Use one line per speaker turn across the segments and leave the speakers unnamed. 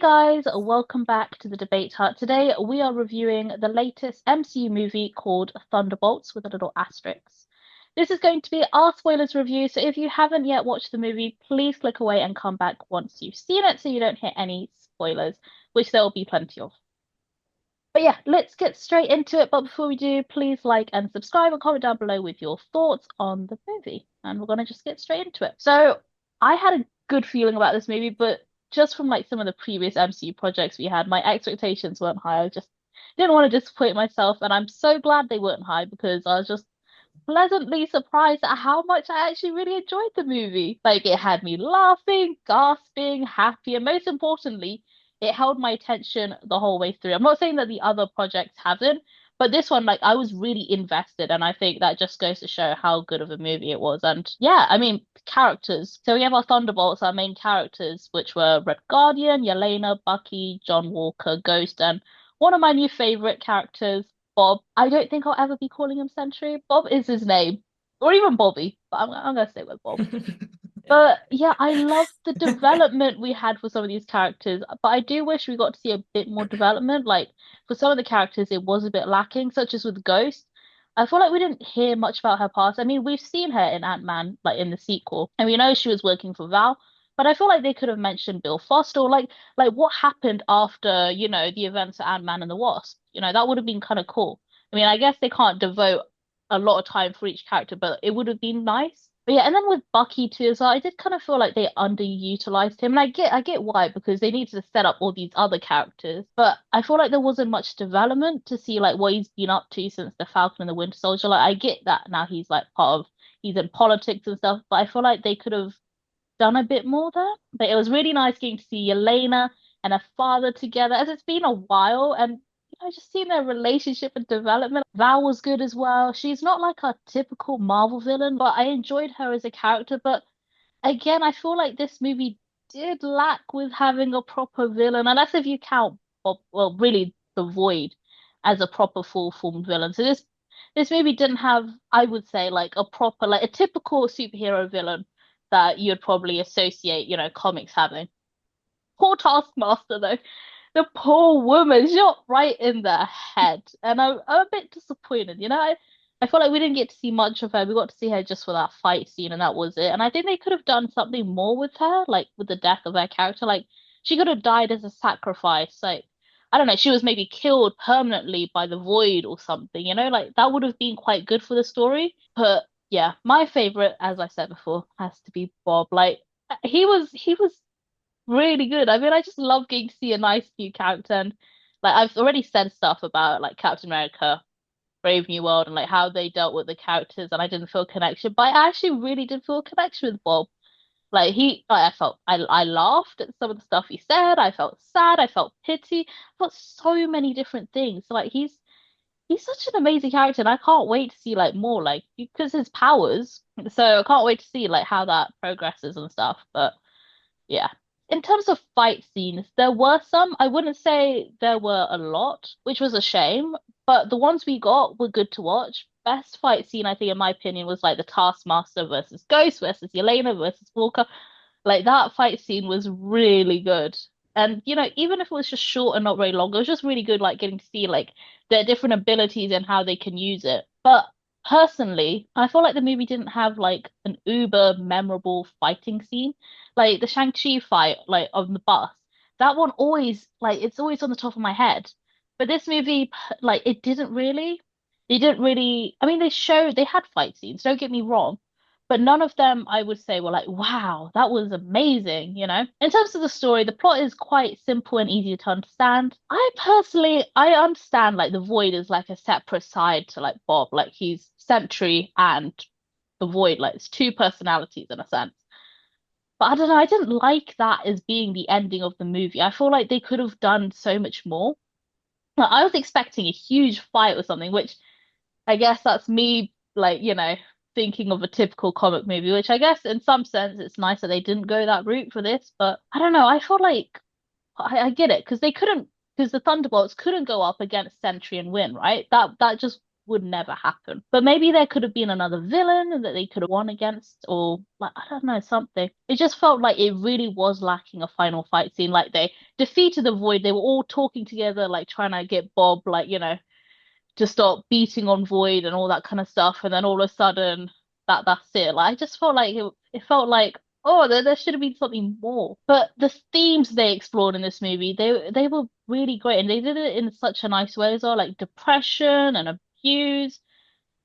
Guys, welcome back to the Debate Hut. Today we are reviewing the latest MCU movie called Thunderbolts with a little asterisk. This is going to be our spoilers review, so if you haven't yet watched the movie, please click away and come back once you've seen it so you don't hear any spoilers, which there will be plenty of. But yeah, let's get straight into it. But before we do, please like and subscribe and comment down below with your thoughts on the movie. And we're gonna just get straight into it. So I had a good feeling about this movie, but just from like some of the previous MCU projects we had, my expectations weren't high. I just didn't want to disappoint myself, and I'm so glad they weren't high because I was just pleasantly surprised at how much I actually really enjoyed the movie. Like it had me laughing, gasping, happy, and most importantly, it held my attention the whole way through. I'm not saying that the other projects haven't, but this one, like, I was really invested, and I think that just goes to show how good of a movie it was. And yeah, I mean, characters. So we have our Thunderbolts, our main characters, which were Red Guardian, Yelena, Bucky, John Walker, Ghost, and one of my new favorite characters, Bob. I don't think I'll ever be calling him Sentry. Bob is his name, or even Bobby, but I'm gonna stay with Bob. But yeah, I love the development we had for some of these characters, but I do wish we got to see a bit more development. Like for some of the characters, it was a bit lacking, such as with Ghost. I feel like we didn't hear much about her past. I mean, we've seen her in Ant-Man, like in the sequel, and we know she was working for Val, but I feel like they could have mentioned Bill Foster, or like what happened after, the events of Ant-Man and the Wasp. That would have been kind of cool. I mean, I guess they can't devote a lot of time for each character, but it would have been nice. But yeah, and then with Bucky too as well, I did kind of feel like they underutilized him. And I get why, because they needed to set up all these other characters. But I feel like there wasn't much development to see like what he's been up to since the Falcon and the Winter Soldier. Like I get that now he's in politics and stuff, but I feel like they could have done a bit more there. But it was really nice getting to see Yelena and her father together, as it's been a while, and just seeing their relationship and development. Val was good as well. She's not like a typical Marvel villain, but I enjoyed her as a character. But again, I feel like this movie did lack with having a proper villain, and that's if you count well, really the Void as a proper full-formed villain. So this movie didn't have, I would say, like a proper, like a typical superhero villain that you'd probably associate, comics having. Poor Taskmaster though. The poor woman shot right in the head. And I'm a bit disappointed, I feel like we didn't get to see much of her. We got to see her just for that fight scene, and that was it. And I think they could have done something more with her, like with the death of her character. Like she could have died as a sacrifice. Like I don't know, she was maybe killed permanently by the Void or something, like that would have been quite good for the story. But yeah, my favorite, as I said before, has to be Bob. Like he was really good. I mean, I just love getting to see a nice new character, and like I've already said stuff about like Captain America, Brave New World, and like how they dealt with the characters, and I didn't feel a connection, but I actually really did feel a connection with Bob. I laughed at some of the stuff he said. I felt sad. I felt pity. I felt so many different things. So, like he's such an amazing character, and I can't wait to see like more like because his powers. So I can't wait to see like how that progresses and stuff. But yeah. In terms of fight scenes, there were some. I wouldn't say there were a lot, which was a shame, but the ones we got were good to watch. Best fight scene, I think, in my opinion, was like the Taskmaster versus Ghost versus Yelena versus Walker. Like that fight scene was really good. And even if it was just short and not very long, it was just really good, like getting to see like their different abilities and how they can use it. But personally, I feel like the movie didn't have like an uber memorable fighting scene. Like the Shang-Chi fight, like on the bus. That one always like it's always on the top of my head. But this movie, like it didn't really. They didn't really. I mean, they had fight scenes. Don't get me wrong, but none of them I would say were like, wow, that was amazing. In terms of the story, the plot is quite simple and easy to understand. I understand like the Void is like a separate side to like Bob, like he's Sentry and the Void, like it's two personalities in a sense. But I don't know, I didn't like that as being the ending of the movie. I feel like they could have done so much more. Like, I was expecting a huge fight or something, which I guess that's me, like, thinking of a typical comic movie, which I guess in some sense it's nice that they didn't go that route for this. But I don't know, I feel like I get it because they couldn't, because the Thunderbolts couldn't go up against Sentry and win, right? That just would never happen. But maybe there could have been another villain that they could have won against, or like I don't know, something. It just felt like it really was lacking a final fight scene. Like they defeated the Void, they were all talking together, like trying to get Bob, like, to stop beating on Void and all that kind of stuff, and then all of a sudden that's it. Like I just felt like it felt like oh there should have been something more. But the themes they explored in this movie, they were really great and they did it in such a nice way as well, like depression and abuse.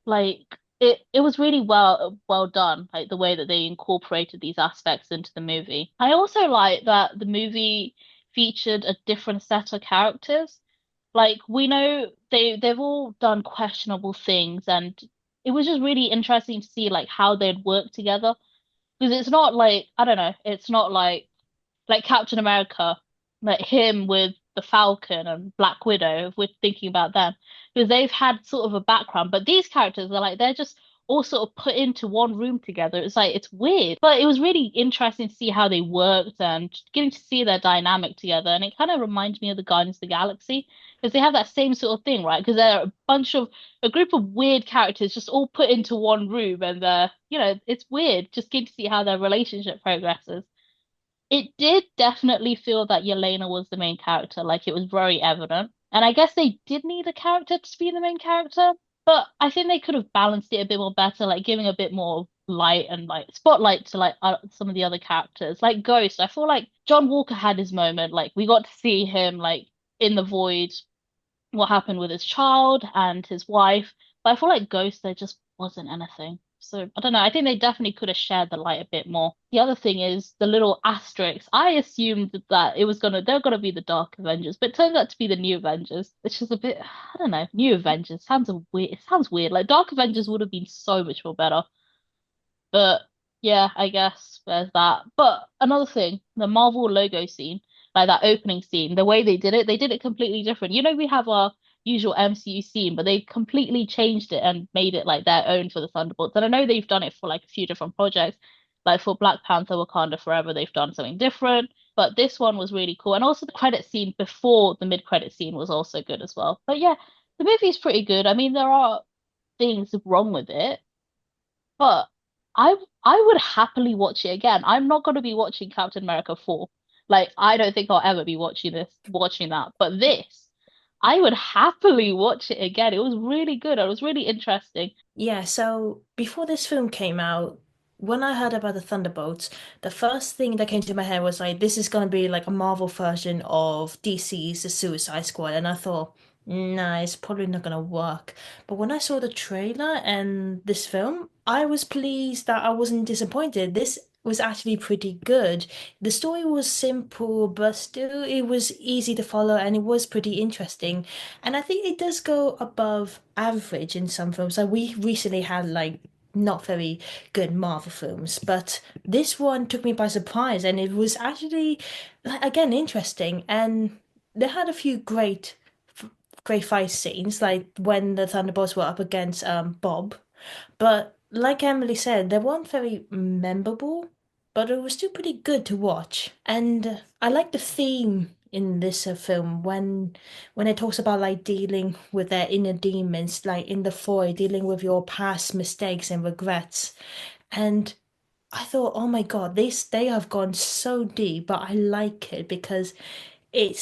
Like it was really well done, like the way that they incorporated these aspects into the movie. I also like that the movie featured a different set of characters. Like we know they've all done questionable things, and it was just really interesting to see like how they'd work together. Because it's not like I don't know, it's not like Captain America, like him with the Falcon and Black Widow, if we're thinking about them, because they've had sort of a background, but these characters are like they're just all sort of put into one room together. It's like it's weird, but it was really interesting to see how they worked and getting to see their dynamic together. And it kind of reminds me of the Guardians of the Galaxy because they have that same sort of thing, right? Because they're a group of weird characters just all put into one room, and it's weird just getting to see how their relationship progresses. It did definitely feel that Yelena was the main character, like it was very evident. And I guess they did need a character to be the main character, but I think they could have balanced it a bit more better, like giving a bit more light and like spotlight to like some of the other characters. Like Ghost, I feel like John Walker had his moment. Like we got to see him like in the void, what happened with his child and his wife. But I feel like Ghost, there just wasn't anything. So I don't know. I think they definitely could have shared the light a bit more. The other thing is the little asterisks. I assumed that they're gonna be the Dark Avengers, but it turns out to be the New Avengers, which is a bit I don't know. New Avengers sounds a weird. It sounds weird. Like Dark Avengers would have been so much more better. But yeah, I guess there's that. But another thing, the Marvel logo scene, like that opening scene, the way they did it completely different. We have our usual MCU scene, but they completely changed it and made it like their own for the Thunderbolts. And I know they've done it for like a few different projects. Like for Black Panther Wakanda Forever, they've done something different. But this one was really cool. And also the credit scene before the mid-credit scene was also good as well. But yeah, the movie's pretty good. I mean, there are things wrong with it, but I would happily watch it again. I'm not going to be watching Captain America 4. Like I don't think I'll ever be watching that. But this, I would happily watch it again. It was really good. It was really interesting.
Yeah, so before this film came out, when I heard about the Thunderbolts, the first thing that came to my head was like, this is gonna be like a Marvel version of DC's The Suicide Squad, and I thought, nah, it's probably not gonna work. But when I saw the trailer and this film, I was pleased that I wasn't disappointed. This was actually pretty good. The story was simple, but still it was easy to follow and it was pretty interesting. And I think it does go above average in some films. Like we recently had like not very good Marvel films, but this one took me by surprise and it was actually like, again interesting. And they had a few great fight scenes, like when the Thunderbolts were up against Bob. But like Emily said, they weren't very memorable, but it was still pretty good to watch. And I like the theme in this film when it talks about like dealing with their inner demons, like in the void, dealing with your past mistakes and regrets. And I thought, oh my God, they have gone so deep, but I like it because it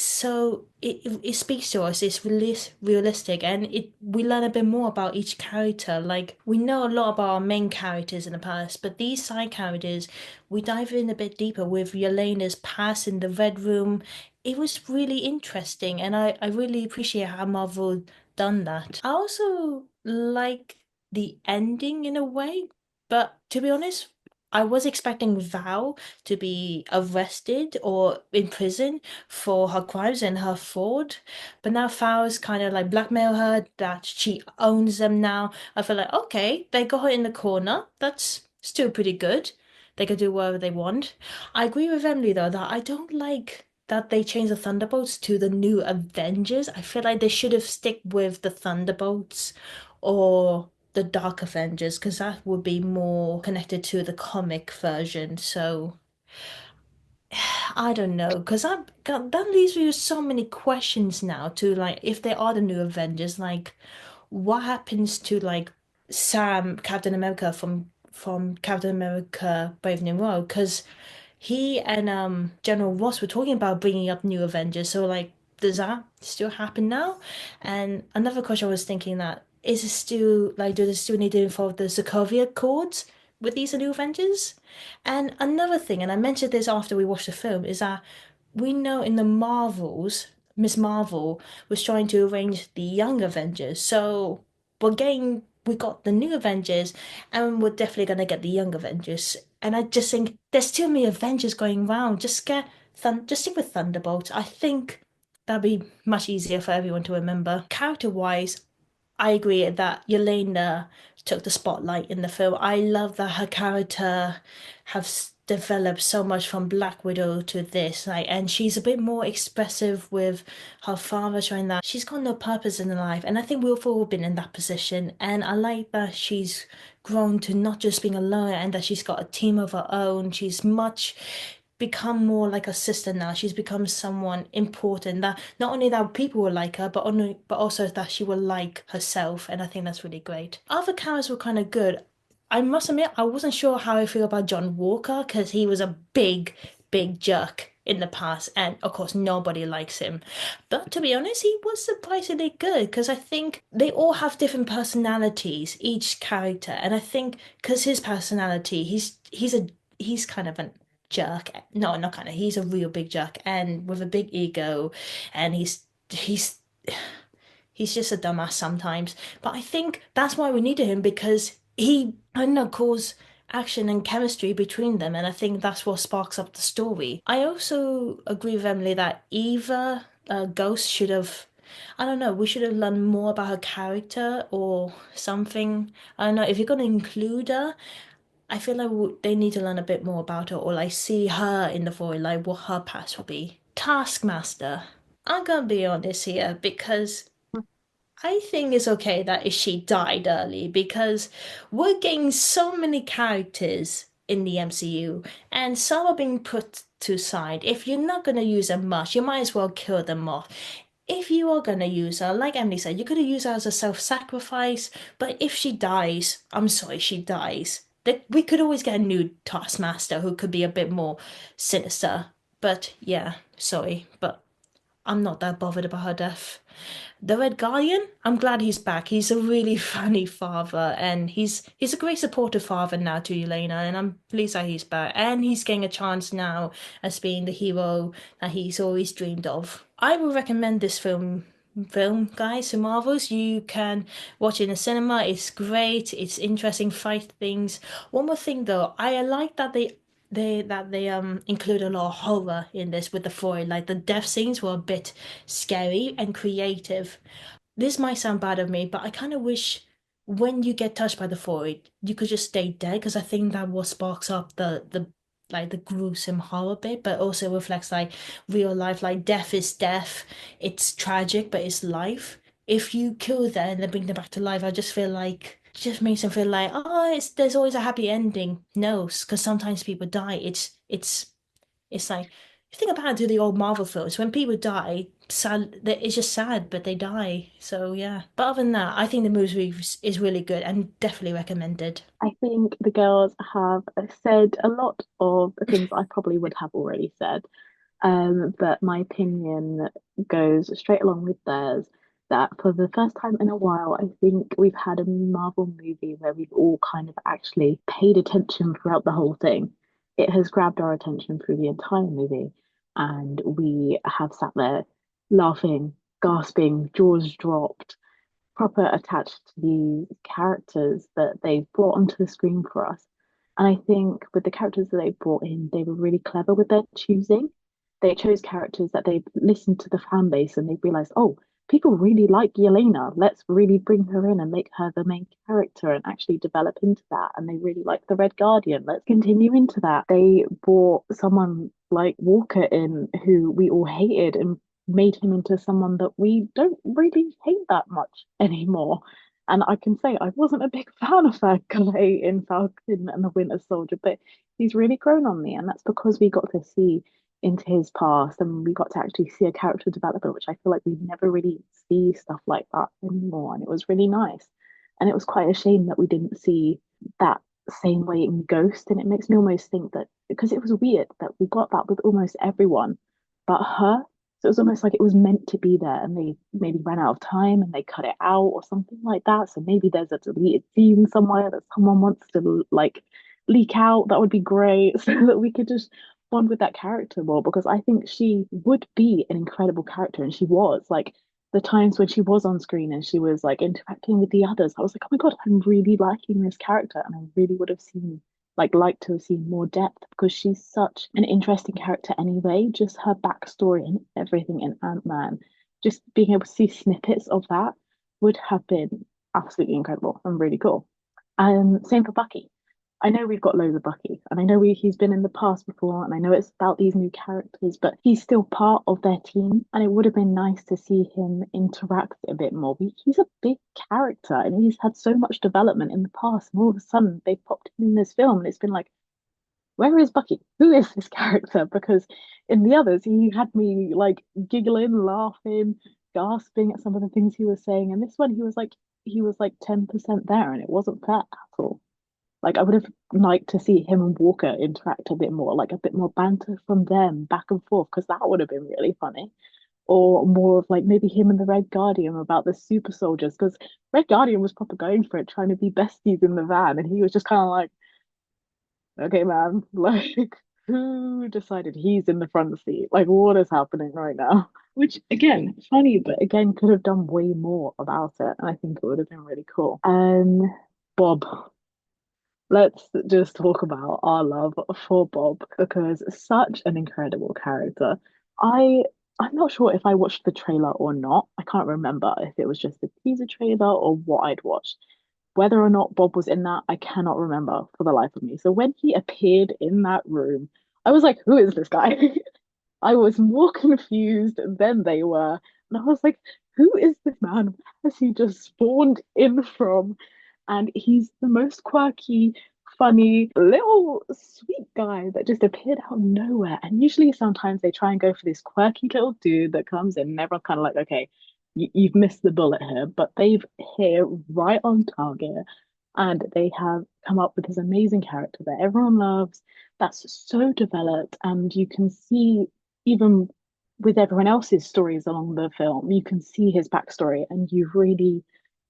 speaks to us. It's really realistic, and it we learn a bit more about each character. Like we know a lot about our main characters in the past, but these side characters, we dive in a bit deeper with Yelena's past in the Red Room. It was really interesting, and I really appreciate how Marvel done that. I also like the ending in a way, but to be honest, I was expecting Val to be arrested or in prison for her crimes and her fraud. But now Farrell's kind of like blackmail her that she owns them now. I feel like, okay, they got her in the corner. That's still pretty good. They can do whatever they want. I agree with Emily though that I don't like that they changed the Thunderbolts to the new Avengers. I feel like they should have stick with the Thunderbolts or the Dark Avengers because that would be more connected to the comic version. So I don't know, because that leaves me with so many questions now to like if they are the new Avengers, like what happens to like Sam, Captain America from Captain America Brave New World? Because he and General Ross were talking about bringing up new Avengers. So like, does that still happen now? And another question I was thinking that is it still like, do they still need to involve the Sokovia Accords with these new Avengers? And another thing, and I mentioned this after we watched the film, is that we know in the Marvels, Miss Marvel was trying to arrange the young Avengers. So we got the new Avengers, and we're definitely gonna get the young Avengers. And I just think there's too many Avengers going around. Just stick with Thunderbolts. I think that'd be much easier for everyone to remember. Character-wise, I agree that Yelena took the spotlight in the film. I love that her character has developed so much from Black Widow to this, like, and she's a bit more expressive with her father, showing that she's got no purpose in life. And I think we've all been in that position. And I like that she's grown to not just being alone and that she's got a team of her own. She's much become more like a sister now. She's become someone important that not only that people will like her, but also that she will like herself, and I think that's really great. Other characters were kind of good. I must admit, I wasn't sure how I feel about John Walker because he was a big jerk in the past, and of course nobody likes him. But to be honest, he was surprisingly good because I think they all have different personalities, each character, and I think because his personality, he's kind of an jerk. No, not kind of. He's a real big jerk and with a big ego, and he's just a dumbass sometimes. But I think that's why we needed him because I don't know, cause action and chemistry between them, and I think that's what sparks up the story. I also agree with Emily that Eva, Ghost should have. I don't know, we should have learned more about her character or something. I don't know, if you're gonna include her, I feel like they need to learn a bit more about her or like see her in the void, like what her past will be. Taskmaster. I'm gonna be honest here because I think it's okay that she died early because we're getting so many characters in the MCU and some are being put to side. If you're not gonna use them much, you might as well kill them off. If you are gonna use her, like Emily said, you're gonna use her as a self-sacrifice, but if she dies, I'm sorry, she dies. We could always get a new Taskmaster who could be a bit more sinister. But yeah, sorry, but I'm not that bothered about her death. The Red Guardian, I'm glad he's back. He's a really funny father, and he's a great supportive father now to Yelena, and I'm pleased that he's back. And he's getting a chance now as being the hero that he's always dreamed of. I will recommend this film guys to Marvels. You can watch it in the cinema. It's great. It's interesting fight things. One more thing though, I like that they include a lot of horror in this with the Freud. Like the death scenes were a bit scary and creative. This might sound bad of me, but I kind of wish when you get touched by the void, you could just stay dead because I think that what sparks up the like the gruesome horror bit, but also reflects like real life. Like death is death. It's tragic, but it's life. If you kill them and then bring them back to life, I just feel like it just makes them feel like there's always a happy ending. No, because sometimes people die. It's like you think about it to the old Marvel films when people die, sad. It's just sad, but they die. So yeah. But other than that, I think the movie is really good and definitely recommended.
I think the girls have said a lot of things I probably would have already said. But my opinion goes straight along with theirs that for the first time in a while, I think we've had a Marvel movie where we've all kind of actually paid attention throughout the whole thing. It has grabbed our attention through the entire movie, and we have sat there laughing, gasping, jaws dropped, proper attached to these characters that they've brought onto the screen for us. And I think with the characters that they brought in, they were really clever with their choosing. They chose characters that they listened to the fan base and they realized, oh, people really like Yelena. Let's really bring her in and make her the main character and actually develop into that. And they really like the Red Guardian. Let's continue into that. They brought someone like Walker in who we all hated and made him into someone that we don't really hate that much anymore. And I can say I wasn't a big fan of that guy in Falcon and the Winter Soldier, but he's really grown on me. And that's because we got to see
into his past, and we got to actually see a character development, which I feel like we never really see stuff like that anymore. And it was really nice. And it was quite a shame that we didn't see that same way in Ghost. And it makes me almost think that because it was weird that we got that with almost everyone but her. So it was almost like it was meant to be there, and they maybe ran out of time and they cut it out or something like that. So maybe there's a deleted scene somewhere that someone wants to like leak out. That would be great, so that we could just bond with that character more, because I think she would be an incredible character, and she was like the times when she was on screen and she was like interacting with the others. I was like, oh my God, I'm really liking this character, and I really would have seen liked to have seen more depth, because she's such an interesting character anyway. Just her backstory and everything in Ant-Man, just being able to see snippets of that would have been absolutely incredible and really cool. Same for Bucky. I know we've got loads of Bucky, and I know he's been in the past before, and I know it's about these new characters, but he's still part of their team, and it would have been nice to see him interact a bit more. He's a big character, and he's had so much development in the past, and all of a sudden they popped him in this film, and it's been like, where is Bucky? Who is this character? Because in the others, he had me like giggling, laughing, gasping at some of the things he was saying, and this one, he was like 10% there, and it wasn't fair at all. Like I would have liked to see him and Walker interact a bit more, like a bit more banter from them back and forth, because that would have been really funny. Or more of like maybe him and the Red Guardian about the super soldiers, because Red Guardian was proper going for it, trying to be besties in the van, and he was just kind of like, okay, man, like who decided he's in the front seat? Like what is happening right now? Which again, funny, but again, could have done way more about it, and I think it would have been really cool. Bob. Let's just talk about our love for Bob, because such an incredible character. I I'm not sure if I watched the trailer or not. I can't remember if it was just the teaser trailer or what I'd watched. Whether or not Bob was in that, I cannot remember for the life of me. So when he appeared in that room, I was like, who is this guy? I was more confused than they were. And I was like, who is this man? Where has he just spawned in from? And he's the most quirky, funny, little sweet guy that just appeared out of nowhere. And usually, sometimes they try and go for this quirky little dude that comes in, and everyone's kind of like, okay, you've missed the bullet here. But they've hit right on target. And they have come up with this amazing character that everyone loves, that's so developed. And you can see, even with everyone else's stories along the film, you can see his backstory, and you really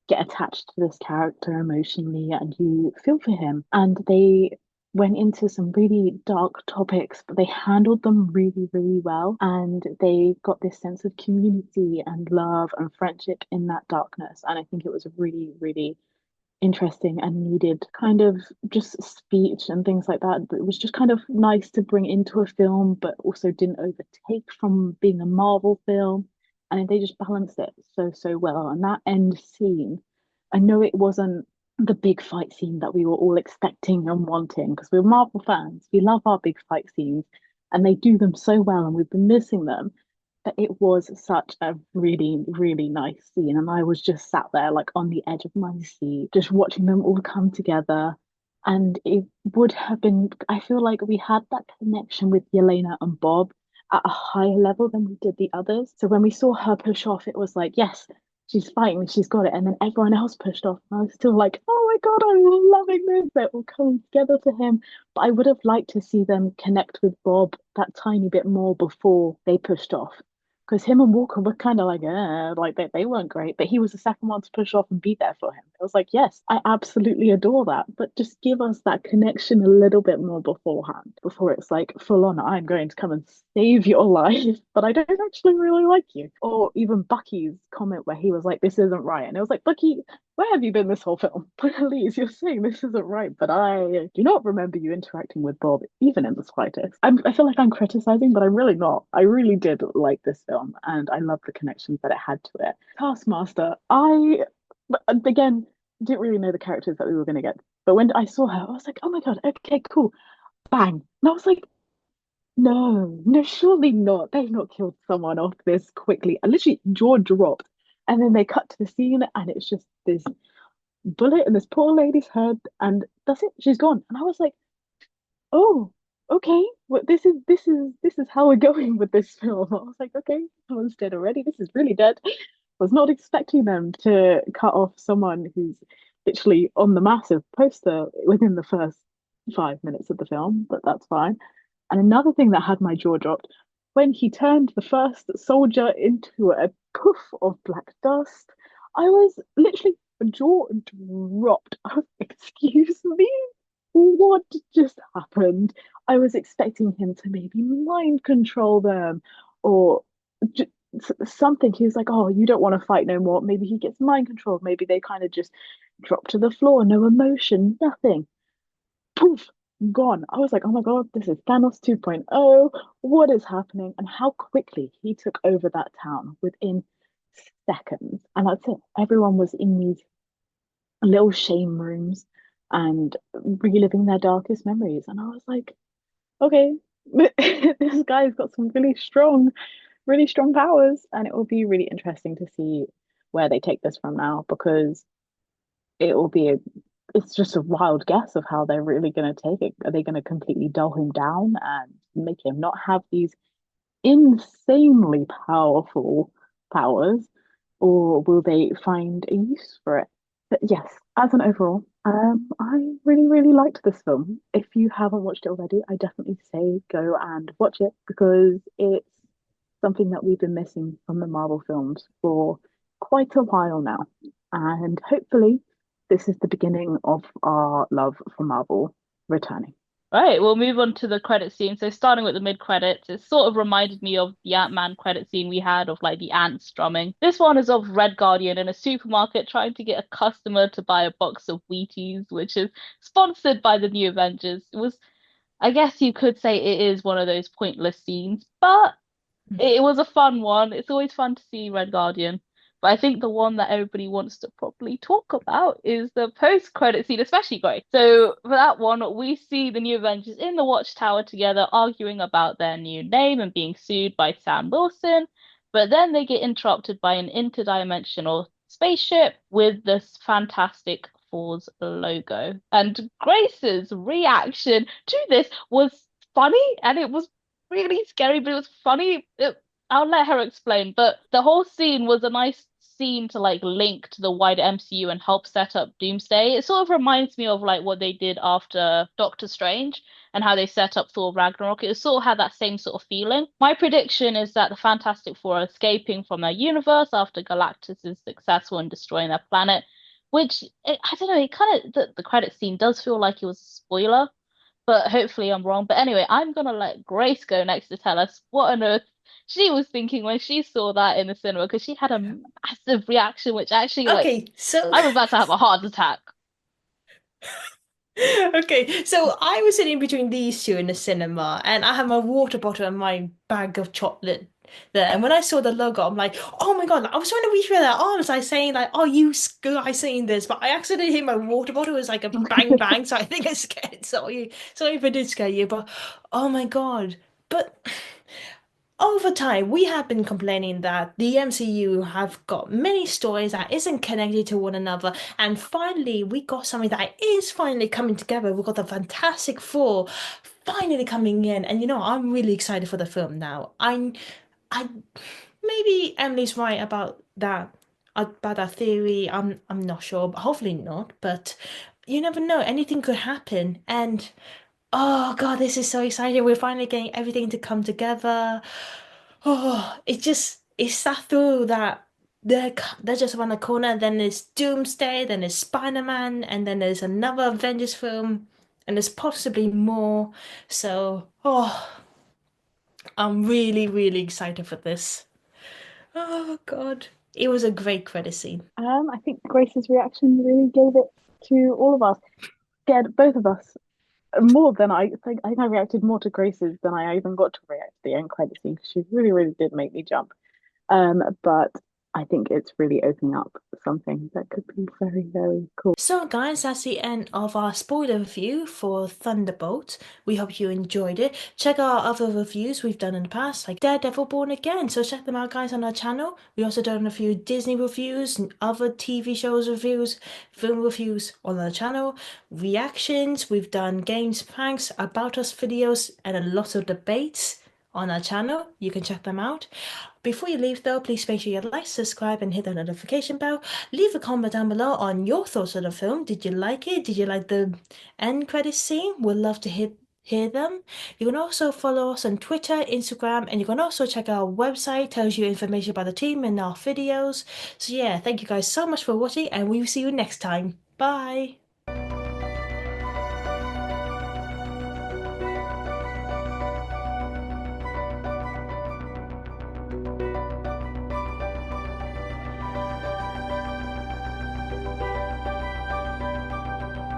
get attached to this character emotionally, and you feel for him. And they went into some really dark topics, but they handled them really, really well. And they got this sense of community and love and friendship in that darkness. And I think it was a really, really interesting and needed kind of just speech and things like that. But it was just kind of nice to bring into a film, but also didn't overtake from being a Marvel film. And they just balanced it so, so well. And that end scene, I know it wasn't the big fight scene that we were all expecting and wanting, because we're Marvel fans. We love our big fight scenes, and they do them so well, and we've been missing them. But it was such a really, really nice scene. And I was just sat there, like on the edge of my seat, just watching them all come together. And it would have been, I feel like we had that connection with Yelena and Bob at a higher level than we did the others. So when we saw her push off, it was like, yes, she's fighting, she's got it. And then everyone else pushed off. And I was still like, oh my God, I'm loving this. They're all coming together for him. But I would have liked to see them connect with Bob that tiny bit more before they pushed off, because him and Walker were kind of like they weren't great, but he was the second one to push off and be there for him. I was like, yes, I absolutely adore that, but just give us that connection a little bit more beforehand, before it's like full on, I'm going to come and save your life, but I don't actually really like you. Or even Bucky's comment where he was like, this isn't right. And it was like, Bucky, where have you been this whole film? Please, you're saying this isn't right, but I do not remember you interacting with Bob even in the slightest. I feel like I'm criticizing, but I'm really not. I really did like this film, and I love the connections that it had to it. Taskmaster, again didn't really know the characters that we were going to get, but when I saw her, I was like, oh my God, okay, cool, bang. And I was like, no, no, surely not. They've not killed someone off this quickly. And literally, jaw dropped. And then they cut to the scene, and it's just this bullet in this poor lady's head, and that's it. She's gone. And I was like, oh, okay, well, this is how we're going with this film. I was like, okay, someone's dead already. This is really dead. Was not expecting them to cut off someone who's literally on the massive poster within the first 5 minutes of the film, but that's fine. And another thing that had my jaw dropped when he turned the first soldier into a poof of black dust, I was literally jaw dropped. I was, excuse me, what just happened? I was expecting him to maybe mind control them or j something. He was like, oh, you don't want to fight no more. Maybe he gets mind controlled. Maybe they kind of just drop to the floor, no emotion, nothing. Poof, gone. I was like, oh my God, this is Thanos 2.0. What is happening? And how quickly he took over that town within seconds. And that's it. Everyone was in these little shame rooms and reliving their darkest memories. And I was like, okay, this guy's got some really strong powers. And it will be really interesting to see where they take this from now because it will be it's just a wild guess of how they're really going to take it. Are they going to completely dull him down and make him not have these insanely powerful powers, or will they find a use for it? But yes, as an overall, I really, really liked this film. If you haven't watched it already, I definitely say go and watch it because it's something that we've been missing from the Marvel films for quite a while now. And hopefully, this is the beginning of our love for Marvel returning.
Right, we'll move on to the credit scene. So starting with the mid credits, it sort of reminded me of the Ant-Man credit scene we had of like the ants drumming. This one is of Red Guardian in a supermarket trying to get a customer to buy a box of Wheaties, which is sponsored by the new Avengers. It was, I guess you could say it is one of those pointless scenes, but it was a fun one. It's always fun to see Red Guardian. But I think the one that everybody wants to properly talk about is the post-credit scene, especially Grace. So for that one, we see the new Avengers in the Watchtower together, arguing about their new name and being sued by Sam Wilson. But then they get interrupted by an interdimensional spaceship with this Fantastic Four's logo. And Grace's reaction to this was funny and it was really scary, but it was funny. I'll let her explain, but the whole scene was a nice scene to like link to the wider MCU and help set up Doomsday. It sort of reminds me of like what they did after Doctor Strange and how they set up Thor Ragnarok. It sort of had that same sort of feeling. My prediction is that the Fantastic Four are escaping from their universe after Galactus is successful in destroying their planet, which I don't know, it kind of the credit scene does feel like it was a spoiler, but hopefully I'm wrong. But anyway, I'm gonna let Grace go next to tell us what on earth she was thinking when she saw that in the cinema because she had a massive reaction, which actually, like,
Okay, so
I was about to have a heart attack.
okay, so I was sitting between these two in the cinema, and I had my water bottle and my bag of chocolate there. And when I saw the logo, I'm like, oh my God, like, I was trying to reach for their arms, like saying like, oh, you guys saying this, but I accidentally hit my water bottle. It was like a bang bang, so I think I scared. Sorry if I did scare you, but oh my God. But over time, we have been complaining that the MCU have got many stories that isn't connected to one another, and finally we got something that is finally coming together. We got the Fantastic Four finally coming in, and I'm really excited for the film now. I maybe Emily's right about that theory. I'm not sure, but hopefully not. But you never know, anything could happen, and oh God, this is so exciting. We're finally getting everything to come together. Oh, it's that through that they're just around the corner. Then there's Doomsday, then there's Spider-Man, and then there's another Avengers film, and there's possibly more. So, I'm really, really excited for this. Oh God, it was a great credit scene.
I think Grace's reaction really gave it to all of us, scared both of us more than I think. I think I reacted more to Grace's than I even got to react to the end credit scene because she really, really did make me jump. But I think it's really opening up something that could be very, very cool.
So, guys, that's the end of our spoiler review for Thunderbolt. We hope you enjoyed it. Check out our other reviews we've done in the past, like Daredevil Born Again. So check them out, guys, on our channel. We also done a few Disney reviews and other TV shows reviews, film reviews on our channel, reactions. We've done games, pranks, about us videos, and a lot of debates on our channel. You can check them out. Before you leave though, please make sure you like, subscribe, and hit the notification bell. Leave a comment down below on your thoughts on the film. Did you like it? Did you like the end credits scene? We'd love to hear them. You can also follow us on Twitter, Instagram, and you can also check our website. Tells you information about the team and our videos. So yeah, thank you guys so much for watching, and we will see you next time. Bye!